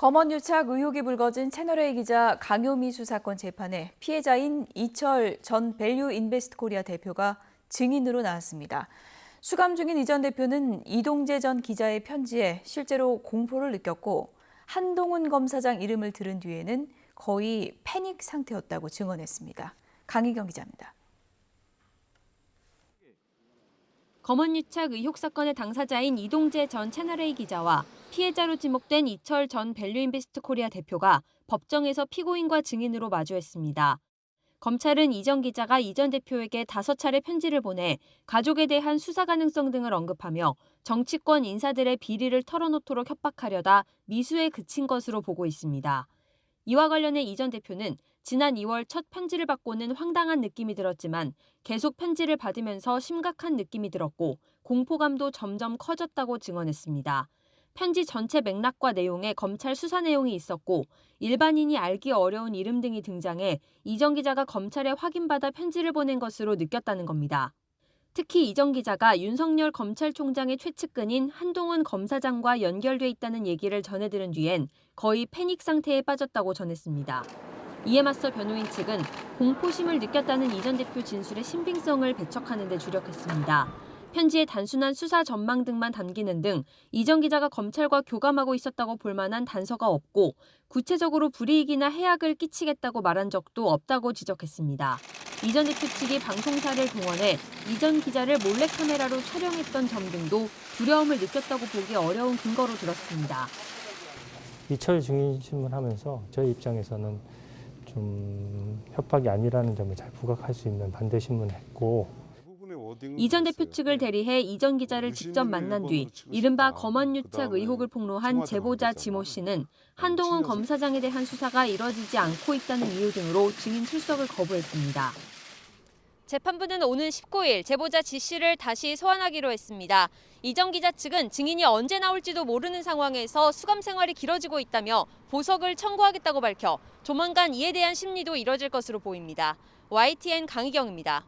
검언유착 의혹이 불거진 채널A 기자 강요미수 사건 재판에 피해자인 이철 전 밸류인베스트코리아 대표가 증인으로 나왔습니다. 수감 중인 이 전 대표는 이동재 전 기자의 편지에 실제로 공포를 느꼈고 한동훈 검사장 이름을 들은 뒤에는 거의 패닉 상태였다고 증언했습니다. 강희경 기자입니다. 검언유착 의혹 사건의 당사자인 이동재 전 채널A 기자와 피해자로 지목된 이철 전 밸류인베스트코리아 대표가 법정에서 피고인과 증인으로 마주했습니다. 검찰은 이 전 기자가 이 전 대표에게 5차례 편지를 보내 가족에 대한 수사 가능성 등을 언급하며 정치권 인사들의 비리를 털어놓도록 협박하려다 미수에 그친 것으로 보고 있습니다. 이와 관련해 이 전 대표는 지난 2월 첫 편지를 받고는 황당한 느낌이 들었지만 계속 편지를 받으면서 심각한 느낌이 들었고 공포감도 점점 커졌다고 증언했습니다. 편지 전체 맥락과 내용에 검찰 수사 내용이 있었고 일반인이 알기 어려운 이름 등이 등장해 이 전 기자가 검찰에 확인받아 편지를 보낸 것으로 느꼈다는 겁니다. 특히 이 전 기자가 윤석열 검찰총장의 최측근인 한동훈 검사장과 연결돼 있다는 얘기를 전해들은 뒤엔 거의 패닉 상태에 빠졌다고 전했습니다. 이에 맞서 변호인 측은 공포심을 느꼈다는 이 전 대표 진술의 신빙성을 배척하는 데 주력했습니다. 편지에 단순한 수사 전망 등만 담기는 등 이 전 기자가 검찰과 교감하고 있었다고 볼 만한 단서가 없고 구체적으로 불이익이나 해악을 끼치겠다고 말한 적도 없다고 지적했습니다. 이 전 대표 측이 방송사를 동원해 이 전 기자를 몰래카메라로 촬영했던 점 등도 두려움을 느꼈다고 보기 어려운 근거로 들었습니다. 이철 증인 신문하면서 저희 입장에서는 좀 협박이 아니라는 점을 잘 부각할 수 있는 반대 신문을 했고 이 전 대표 측을 대리해 이 전 기자를 직접 만난 뒤 이른바 검언유착 의혹을 폭로한 제보자 지모 씨는 한동훈 검사장에 대한 수사가 이뤄지지 않고 있다는 이유 등으로 증인 출석을 거부했습니다. 재판부는 오는 19일 제보자 지 씨를 다시 소환하기로 했습니다. 이 전 기자 측은 증인이 언제 나올지도 모르는 상황에서 수감 생활이 길어지고 있다며 보석을 청구하겠다고 밝혀 조만간 이에 대한 심리도 이뤄질 것으로 보입니다. YTN 강희경입니다.